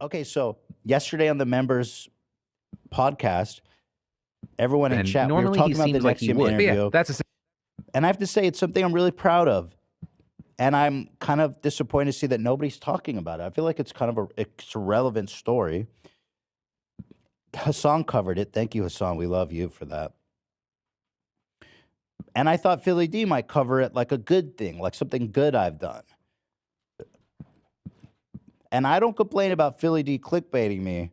Okay, so yesterday on the members podcast, everyone in And chat, we were normally talking he about the seems like he Nexium would. But yeah, interview. that's a And I have to say, it's something I'm really proud of. And I'm kind of disappointed to see that nobody's talking about it. I feel like it's kind of it's a relevant story. Hassan covered it. Thank you, Hassan. We love you for that. And I thought PhillyD might cover it like a good thing, like something good I've done. And I don't complain about PhillyD clickbaiting me,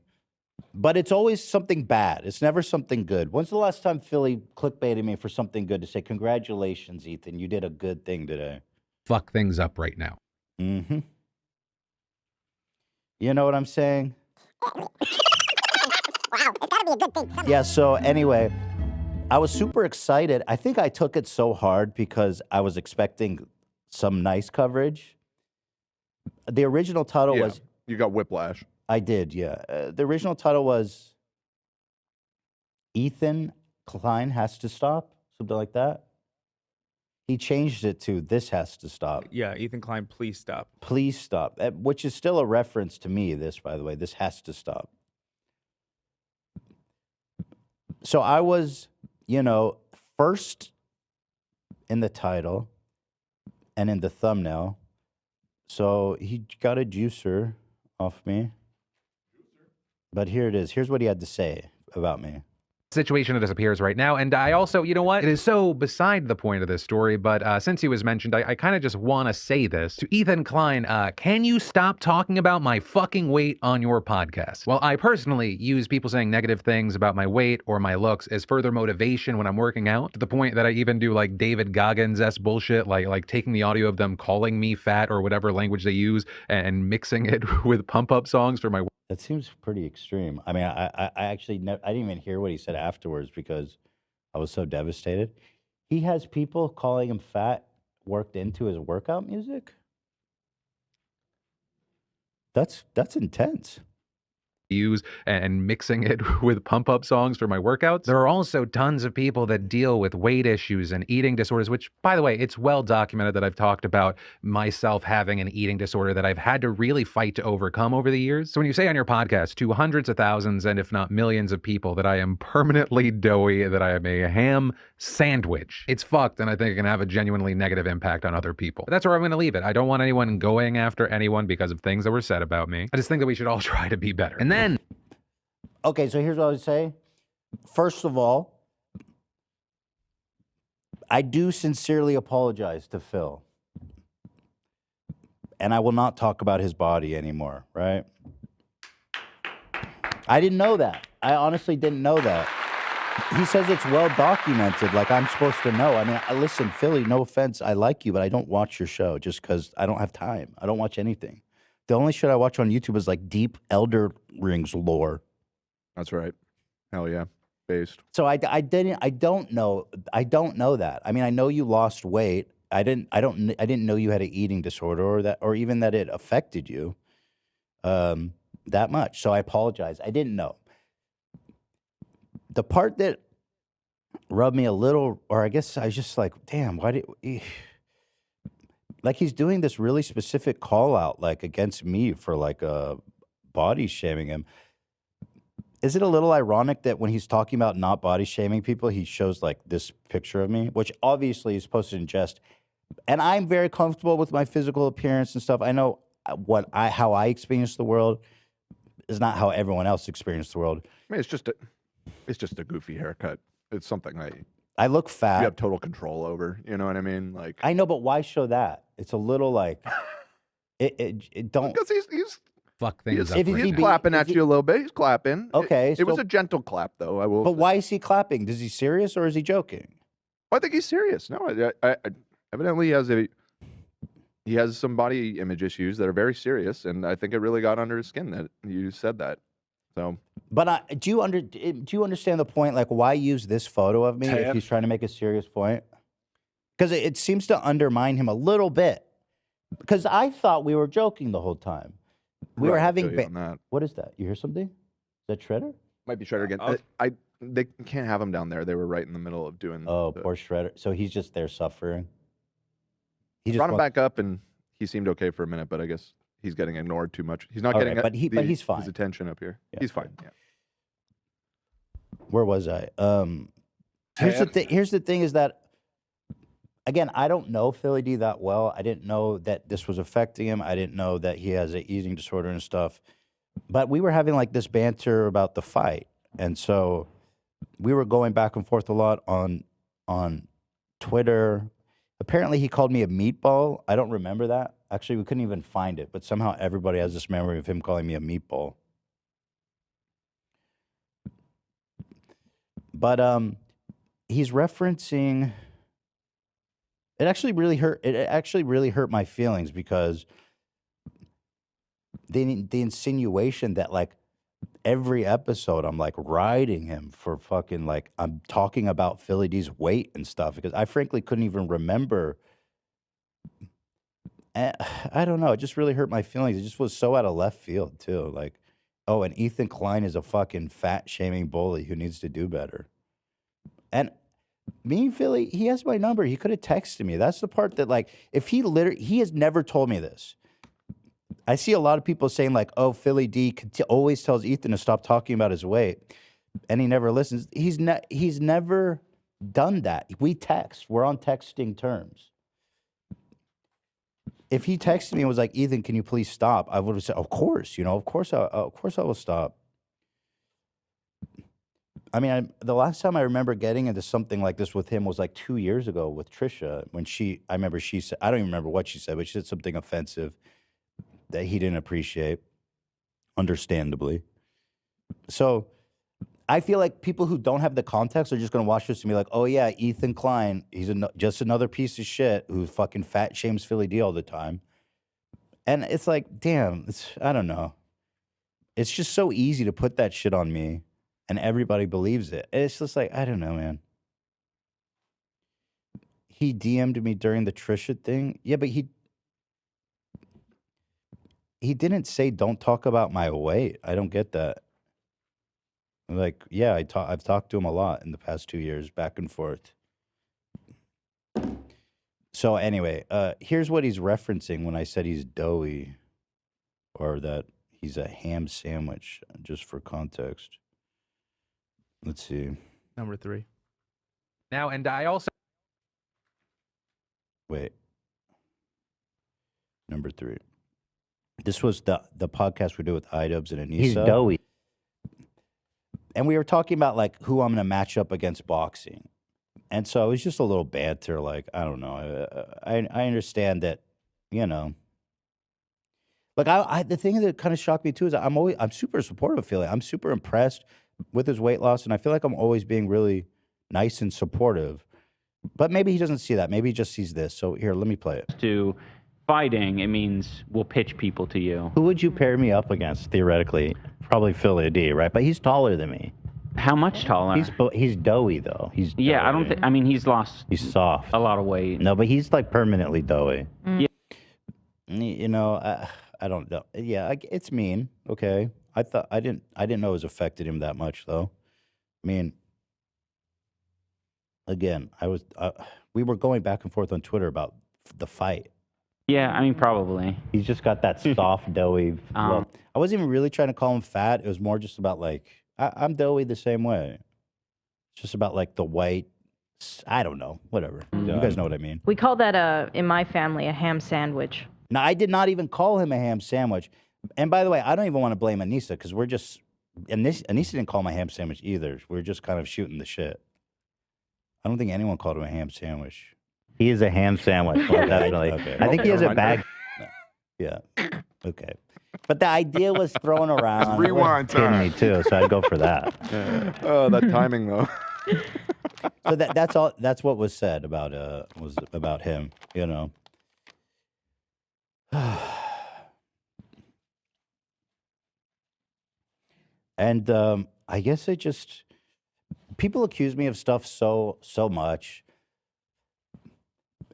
but it's always something bad. It's never something good. When's the last time Philly clickbaited me for something good to say, congratulations, Ethan, you did a good thing today? fuck things up right now. Mm-hmm. You know what I'm saying? Wow, it's gotta be a good thing. Yeah, so anyway, I was super excited. I think I took it so hard because I was expecting some nice coverage. The original title was... You got whiplash. I did, yeah. The original title was Ethan Klein Has to Stop, something like that. He changed it to This Has to Stop. Yeah, Ethan Klein, please stop. Please stop, which is still a reference to me, this, by the way. This has to stop. So I was, first in the title and in the thumbnail. So he got a juicer off me. But here it is. Here's what he had to say about me. Situation that disappears right now. And I also, you know what? It is so beside the point of this story, but since he was mentioned, I kind of just want to say this to Ethan Klein. Can you stop talking about my fucking weight on your podcast? Well, I personally use people saying negative things about my weight or my looks as further motivation when I'm working out, to the point that I even do like David Goggins-esque bullshit, like taking the audio of them calling me fat or whatever language they use and mixing it with pump-up songs for my work. That seems pretty extreme. I mean, I actually I didn't even hear what he said afterwards because I was so devastated. He has people calling him fat worked into his workout music? That's intense. Use and mixing it with pump-up songs for my workouts. There are also tons of people that deal with weight issues and eating disorders, which, by the way, it's well documented that I've talked about myself having an eating disorder that I've had to really fight to overcome over the years. So when you say on your podcast to hundreds of thousands and if not millions of people that I am permanently doughy, that I am a ham sandwich, it's fucked, and I think it can have a genuinely negative impact on other people. But that's where I'm going to leave it. I don't want anyone going after anyone because of things that were said about me. I just think that we should all try to be better. And then... Okay, so here's what I would say. First of all, I do sincerely apologize to Phil. And I will not talk about his body anymore, right? I didn't know that. I honestly didn't know that. He says it's well documented, like I'm supposed to know. I mean, listen, Philly, no offense, I like you, but I don't watch your show just because I don't have time. I don't watch anything. The only shit I watch on YouTube is like deep Elder Rings lore. That's right. Hell yeah. Based. So I don't know that. I mean, I know you lost weight. I didn't know you had an eating disorder or even that it affected you that much. So I apologize. I didn't know. The part that rubbed me a little, or I guess I was just like, damn, why did like he's doing this really specific call out like against me for like body shaming him. Is it a little ironic that when he's talking about not body shaming people, he shows like this picture of me, which obviously is posted in jest. And I'm very comfortable with my physical appearance and stuff. I know how I experience the world is not how everyone else experiences the world. I mean, it's just a goofy haircut. It's something that I look fat. You have total control over. You know what I mean? Like I know, but why show that? It's a little like it don't because he's fuck things up. If he's clapping at you a little bit, he's clapping. Okay, it was a gentle clap though. I will. But why is he clapping? Is he serious or is he joking? I think he's serious. No, I evidently he has some body image issues that are very serious, and I think it really got under his skin that you said that. So, but do you understand the point? Like, why use this photo of me if he's trying to make a serious point? Because it seems to undermine him a little bit. Because I thought we were joking the whole time. We were having. What is that? You hear something? Is that Shredder? Might be Shredder again. They can't have him down there. They were right in the middle of doing. Oh, poor Shredder. So he's just there suffering. He just brought him back up, and he seemed okay for a minute. But I guess he's getting ignored too much. He's not All getting right, but he's his fine. attention up here. Yeah, He's fine. Yeah. Where was I? Here's the thing is that, again, I don't know PhillyD that well. I didn't know that this was affecting him. I didn't know that he has an eating disorder and stuff. But we were having like this banter about the fight, and so we were going back and forth a lot on Twitter. Apparently, he called me a meatball. I don't remember that. Actually, we couldn't even find it, but somehow everybody has this memory of him calling me a meatball. But he's referencing. It actually really hurt. It actually really hurt my feelings because the insinuation that like every episode I'm like riding him for fucking like I'm talking about PhillyD's weight and stuff because I frankly couldn't even remember. I don't know. It just really hurt my feelings. It just was so out of left field too. Like, oh, and Ethan Klein is a fucking fat shaming bully who needs to do better. And me, Philly, he has my number. He could have texted me. That's the part that like, if he has never told me this. I see a lot of people saying like, oh, PhillyD always tells Ethan to stop talking about his weight, and he never listens. He's never done that. We text. We're on texting terms. If he texted me and was like, Ethan, can you please stop? I would have said, of course, of course I will stop. I mean, the last time I remember getting into something like this with him was like 2 years ago with Trisha when I remember she said, I don't even remember what she said, but she said something offensive that he didn't appreciate, understandably. So I feel like people who don't have the context are just going to watch this and be like, oh yeah, Ethan Klein, he's just another piece of shit who fucking fat shames PhillyD all the time. And it's like, damn, I don't know. It's just so easy to put that shit on me and everybody believes it. It's just like, I don't know, man. He DM'd me during the Trisha thing. Yeah, but he didn't say don't talk about my weight. I don't get that. Like, yeah, I've talked to him a lot in the past 2 years, back and forth. So anyway, here's what he's referencing when I said he's doughy, or that he's a ham sandwich, just for context. Let's see. Number 3. Now, and I also Wait. Number 3. This was the podcast we did with iDubbbz and Anissa. He's doughy. And we were talking about like who I'm going to match up against boxing. And so it was just a little banter. Like, I don't know. I understand that, like the thing that kind of shocked me too is I'm super supportive of Philly. I'm super impressed with his weight loss. And I feel like I'm always being really nice and supportive, but maybe he doesn't see that. Maybe he just sees this. So here, let me play it. To fighting, it means we'll pitch people to you. Who would you pair me up against theoretically? Probably PhillyD, right? But he's taller than me. How much taller? He's doughy though. He's doughy. Yeah, I don't think. I mean, he's lost. He's soft. A lot of weight. No, but he's like permanently doughy. Yeah. I don't know. Yeah, it's mean. Okay, I didn't know it was affected him that much though. I mean, again, we were going back and forth on Twitter about the fight. Yeah, I mean, probably. He's just got that soft, doughy look. I wasn't even really trying to call him fat. It was more just about like, I'm doughy the same way. It's just about like the white, I don't know, whatever. You guys know what I mean. We call that, in my family, a ham sandwich. Now, I did not even call him a ham sandwich. And by the way, I don't even want to blame Anissa because Anissa didn't call him a ham sandwich either. We're just kind of shooting the shit. I don't think anyone called him a ham sandwich. He is a ham sandwich, well, definitely. Okay. I think he has a bag. Yeah. Okay. But the idea was thrown around. Rewind time. Me too, so I'd go for that. Oh, that timing though. So that's all. That's what was said about him. And I guess people accuse me of stuff so much.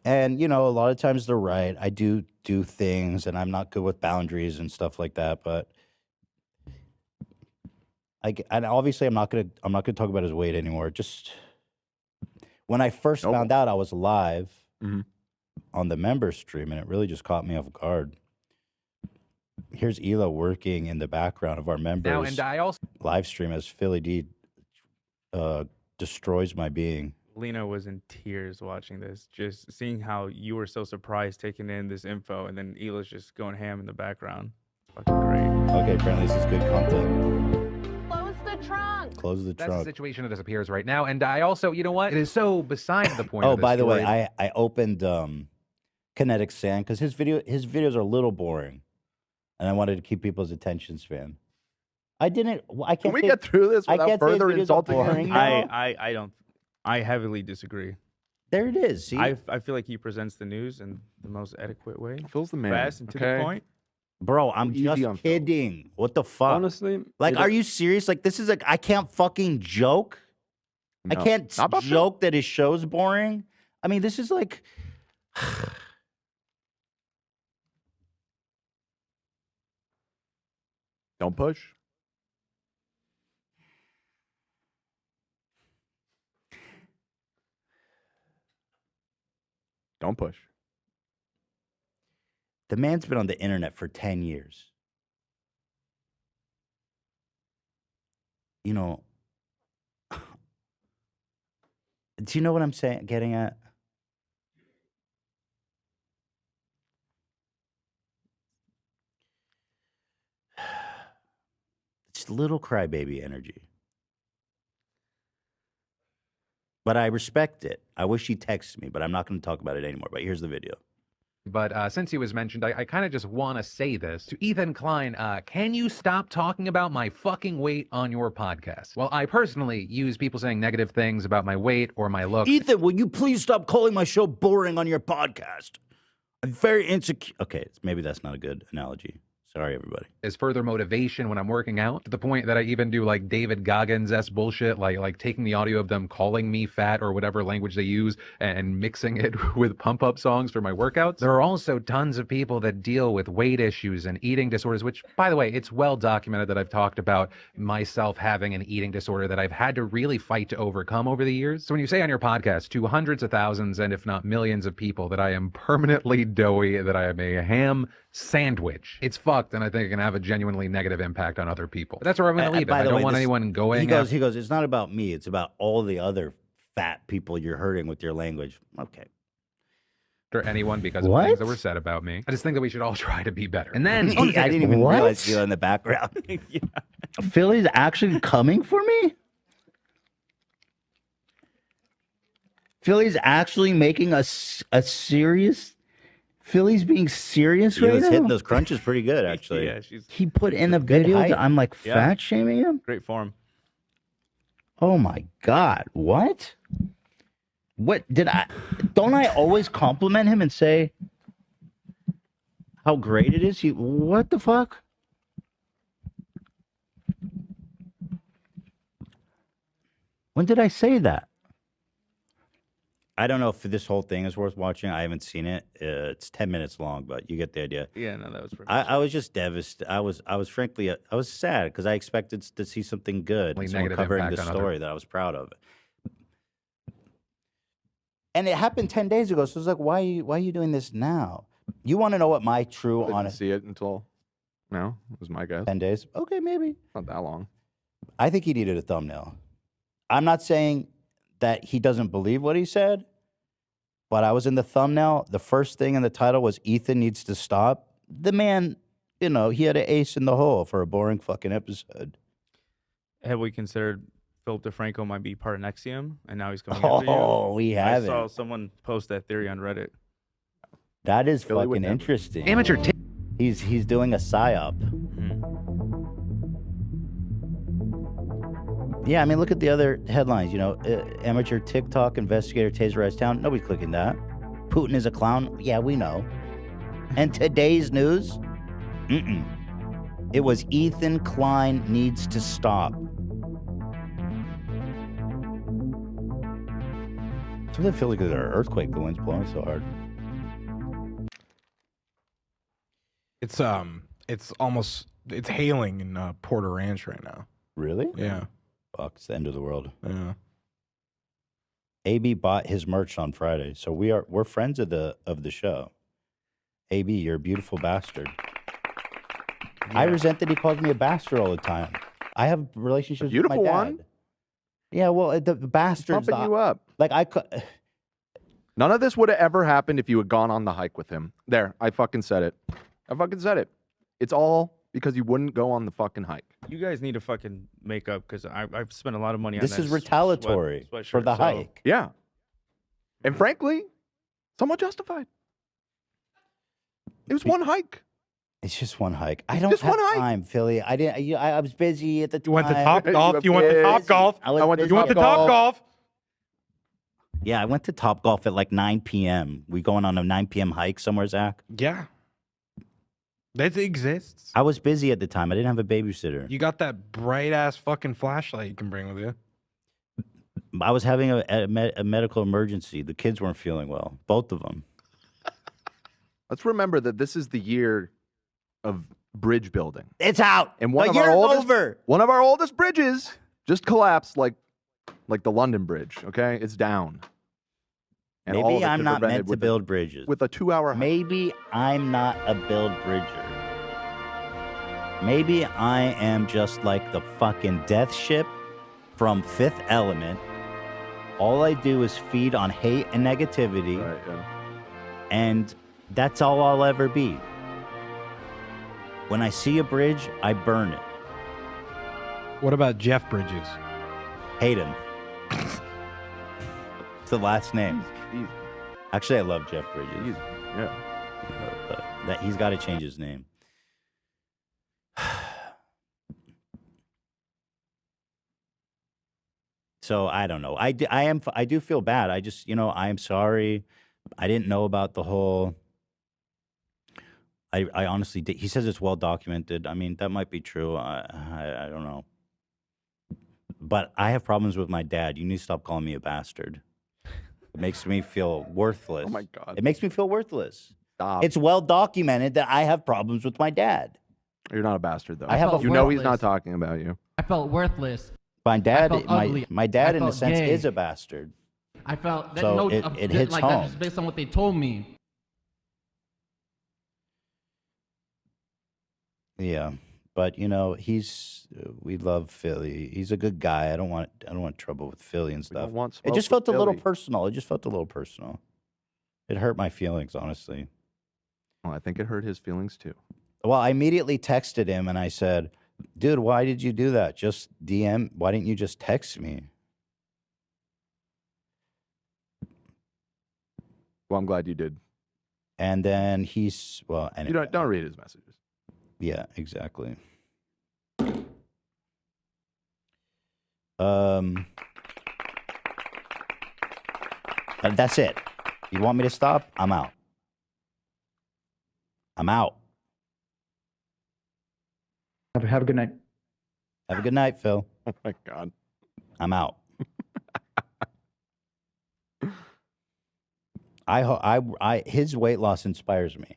And, a lot of times they're right. I do things and I'm not good with boundaries and stuff like that. But and obviously I'm not going to talk about his weight anymore. Just when I first found out I was live on the member stream, and it really just caught me off guard. Here's Ela working in the background of our members. Now, and I also live stream as PhillyD destroys my being. Lena was in tears watching this, just seeing how you were so surprised taking in this info, and then Ela's just going ham in the background. Fucking great. Okay, apparently this is good content. Close the trunk. Close the that's the trunk. situation that appears right now. And I also, you know what? It is so beside the point. Oh, of this by the way, story. I opened Kinetic Sand because his videos are a little boring, and I wanted to keep people's attention span. I didn't. I can't. Can we say- get through this I without can't say his further videos are insulting boring, him? no. I don't. I heavily disagree. There it is. See, I feel like he presents the news in the most adequate way. Phil's the man. Fast and to okay? the point. bro, I'm Easy just on Phil. kidding. What the fuck? Honestly, Like, it- are you serious? Like, this is like I can't fucking joke. I No. can't Not about Phil. joke that his show's boring. I mean, this is like. Don't push. Don't push. The man's been on the internet for 10 years. You know, do you know what I'm saying? Getting at? It's little crybaby energy. But I respect it. I wish he texted me, but I'm not going to talk about it anymore. But here's the video. But since he was mentioned, I kind of just want to say this to Ethan Klein. Can you stop talking about my fucking weight on your podcast? Well, I personally use people saying negative things about my weight or my looks. Ethan, will you please stop calling my show boring on your podcast? I'm very insecure. Okay, maybe that's not a good analogy. Sorry, everybody. As further motivation when I'm working out, to the point that I even do like David Goggins-esque bullshit, like taking the audio of them calling me fat or whatever language they use and mixing it with pump-up songs for my workouts. There are also tons of people that deal with weight issues and eating disorders, which, by the way, it's well documented that I've talked about myself having an eating disorder that I've had to really fight to overcome over the years. So when you say on your podcast to hundreds of thousands and if not millions of people that I am permanently doughy, that I am a ham sandwich, it's fucked, and I think it can have a genuinely negative impact on other people. But that's where I'm going to leave it. By I the don't way, want this- anyone going. He goes, it's not about me. It's about all the other fat people you're hurting with your language. Okay. after anyone because of What? things that were said about me. I just think that we should all try to be better. And then I didn't even realize you in the background. Yeah. Philly's actually coming for me? Philly's actually making a serious... Philly's being serious He right was now? hitting those crunches pretty good, actually. Yeah, she's He put in a good video height. that I'm like Yeah. fat shaming him? great form. Oh my God. What? What did I... Don't I always compliment him and say how great it is? What the fuck? When did I say that? I don't know if this whole thing is worth watching. I haven't seen it. It's 10 minutes long, but you get the idea. Yeah, no, that was pretty. I was just devastated. I was frankly, I was sad because I expected to see something good, Only someone negative covering the impact on other- story that I was proud of. And it happened 10 days ago, so it's like, why are you doing this now? You want to know what my true Didn't honest see it until no. Was my guess. 10 days? Okay, maybe. Not that long. I think he needed a thumbnail. I'm not saying that he doesn't believe what he said, but I was in the thumbnail. The first thing in the title was Ethan needs to stop. The man, you know, he had an ace in the hole for a boring fucking episode. Have we considered Philip DeFranco might be part of Nexium, and now he's coming after you? Oh, we I haven't. saw someone post that theory on Reddit. That is Philly would fucking never. interesting. Amateur He's doing a psyop. Yeah, I mean, look at the other headlines. You know, amateur TikTok investigator taserized town. Nobody's clicking that. Putin is a clown. Yeah, we know. And today's news? Mm-mm. It was Ethan Klein needs to stop. Sometimes I feel like there's an earthquake. The wind's blowing so hard. It's hailing in Porter Ranch right now. Really? Yeah. Fuck, it's the end of the world. Yeah. AB bought his merch on Friday, so we're friends of the show. AB, you're a beautiful bastard. I resent that he calls me a bastard all the time. I have relationships with my beautiful dad. one. Yeah, well, the bastards. Pumping you up. Like I could. None of this would have ever happened if you had gone on the hike with him. There, I fucking said it. I fucking said it. It's all because you wouldn't go on the fucking hike. You guys need to fucking make up because I've spent a lot of money on This that. is retaliatory for sweatshirt, the so- hike. Yeah. And frankly, somewhat justified. It was one hike. It's just one hike. I It's don't just have one hike. time, Philly. I didn't. I was busy at the time. You went to Top Golf. You You went to Top busy. Golf. I was I went to busy. You went to Top Golf. Yeah, I went to Top Golf at like 9 p.m. We going on a 9 p.m. hike somewhere, Zach? Yeah. That exists. I was busy at the time. I didn't have a babysitter. You got that bright ass fucking flashlight you can bring with you. I was having a medical emergency. The kids weren't feeling well, both of them. Let's remember that this is the year of bridge building. It's out. And one the of our year's oldest over. One of our oldest bridges just collapsed like the London Bridge, okay? It's down. And all of Maybe it I'm could not prevented meant to with build bridges. with a 2-hour hike. Maybe I'm not a build bridger. Maybe I am just like the fucking death ship from Fifth Element. All I do is feed on hate and negativity, Right, yeah. and that's all I'll ever be. When I see a bridge, I burn it. What about Jeff Bridges? Hate him. It's the last name. Easy. Actually, I love Jeff Bridges. Easy. Yeah. But that he's got to change his name. So I don't know. I do feel bad. I just, I am sorry. I didn't know about the whole. I honestly did. He says it's well documented. I mean, that might be true. I don't know. But I have problems with my dad. You need to stop calling me a bastard. It makes me feel worthless. Oh my God. It makes me feel worthless. Stop. It's well documented that I have problems with my dad. You're not a bastard though. I have a- You know he's not worthless. talking about you. I felt worthless. My dad, felt ugly. my dad, I in a felt sense, gay. is a bastard. I felt that So it hits like home. that just based on what they told me. Yeah, but we love Philly. He's a good guy. I don't want trouble with Philly and We stuff. don't want It just smoke felt a with little Philly. personal. It just felt a little personal. It hurt my feelings, honestly. Well, I think it hurt his feelings too. Well, I immediately texted him and I said, "Dude, why did you do that? Just DM. Why didn't you just text me?" Well, I'm glad you did. And then anyway. You don't read his messages. Yeah, exactly. That's it. You want me to stop? I'm out. I'm out. Have a good night. Have a good night, Phil. Oh my God. I'm out. His weight loss inspires me.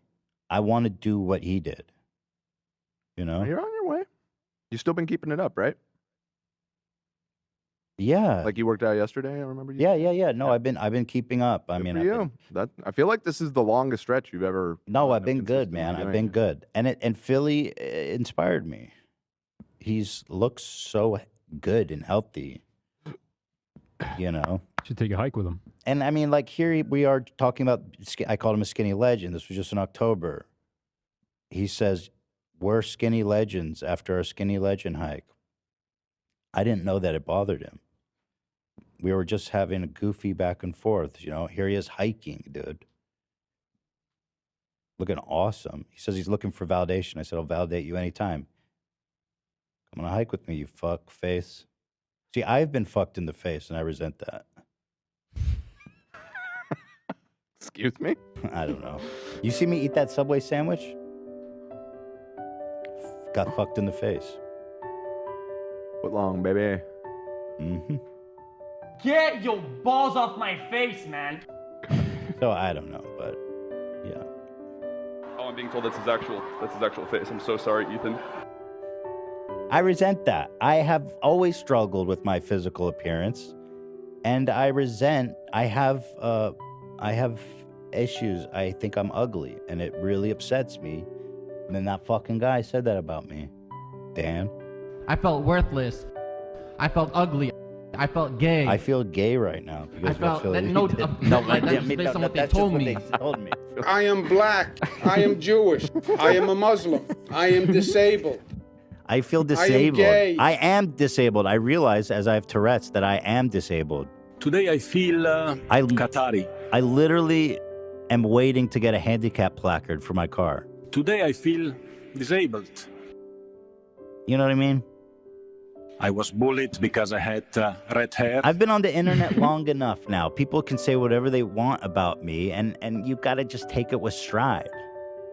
I want to do what he did. You're on your way. You still been keeping it up, right? Yeah. Like you worked out yesterday. I remember you. Yeah. No, I've been keeping up. I Good mean, for I've you. I feel like this is the longest stretch you've ever. No, I've been good, consistently man. I've doing been it. good, and Philly inspired me. He's looks so good and healthy, Should take a hike with him. And I mean, like here we are talking about. I called him a skinny legend. This was just in October. He says we're skinny legends after our skinny legend hike. I didn't know that it bothered him. We were just having a goofy back and forth. Here he is hiking, dude. Looking awesome. He says he's looking for validation. I said, I'll validate you anytime. Come on a hike with me, you fuck face. See, I've been fucked in the face, and I resent that. Excuse me? I don't know. You see me eat that Subway sandwich? Got fucked in the face. Foot long, baby. Mm-hmm. Get your balls off my face, man. So I don't know, but yeah. Oh, I'm being told that's his actual face. I'm so sorry, Ethan. I resent that. I have always struggled with my physical appearance, and I have issues. I think I'm ugly, and it really upsets me And then that fucking guy said that about me. Dan. I felt worthless. I felt ugly. I felt gay. I feel gay right now because I of felt what that Philly no, did. like, that's based on what they that's just told what me. they told me. I am black. I am Jewish. I am a Muslim. I am disabled. I feel I am disabled. gay. I am disabled. I realize as I have Tourette's that I am disabled. Today I feel Qatari. I literally am waiting to get a handicap placard for my car. Today I feel disabled. You know what I mean? I was bullied because I had red hair. I've been on the internet long enough now. People can say whatever they want about me, and you got to just take it with stride.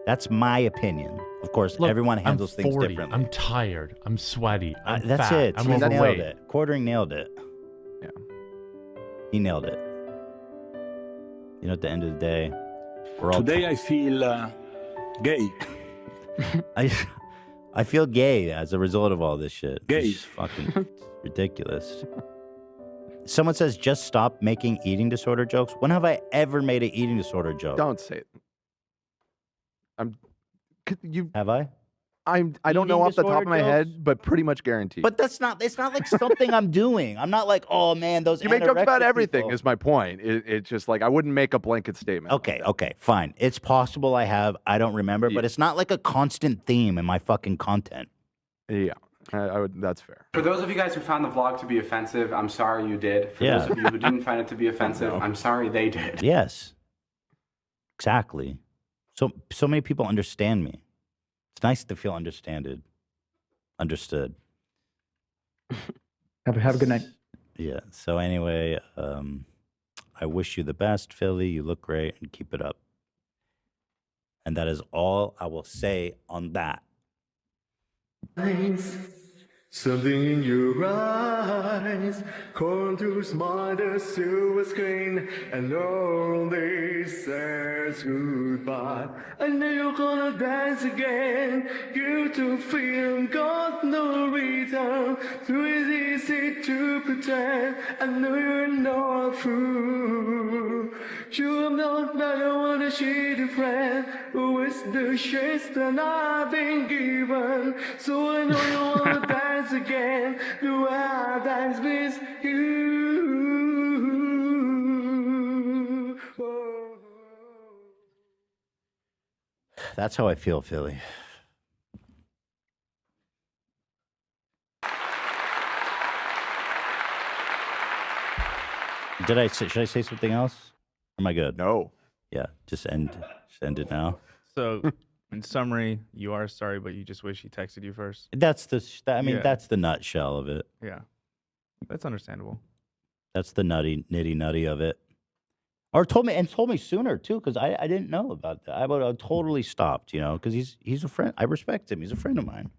That's my opinion. Of course, Look, everyone handles I'm things 40. differently. I'm tired. I'm sweaty. I'm That's fat. it. I'm He's nailed overweight. it. Quartering nailed it. Yeah. He nailed it. You know, at the end of the day, we're all Today I feel gay. I feel gay as a result of all this shit. Gay. It's fucking ridiculous. Someone says, just stop making eating disorder jokes. When have I ever made an eating disorder joke? Don't say it. Have I? I don't know Eating off the top disorder of my jokes? head, but pretty much guaranteed. But it's not like something I'm doing. I'm not like, oh man, those you make jokes about anorexic everything people. is my point. It's just like I wouldn't make a blanket statement. Okay, fine. It's possible I have. I don't remember, but it's not like a constant theme in my fucking content. Yeah, I would. That's fair. For those of you guys who found the vlog to be offensive, I'm sorry you did. For those of you who didn't find it to be offensive, I'm sorry they did. Yes. Exactly. So many people understand me. It's nice to feel understood. Have a good night. Yeah. So anyway, I wish you the best, Philly. You look great and keep it up. And that is all I will say on that. Something in your eyes, contours my the silver screen, and all this says goodbye. I know you're gonna dance again. You to freedom got no reason. Too easy to pretend. I know you're not a fool. You're not better when I see the friend who is the shades that I've been given. So I know you wanna dance again. Do I dance with you? Oh. That's how I feel, Philly. Should I say something else? Am I good? No. Yeah, just end it now. So, in summary, you are sorry, but you just wish he texted you first. That's the Yeah. nutshell of it. Yeah, that's understandable. That's the nitty nutty of it. Or told me sooner too, because I didn't know about that. I would have totally stopped, because he's a friend. I respect him. He's a friend of mine.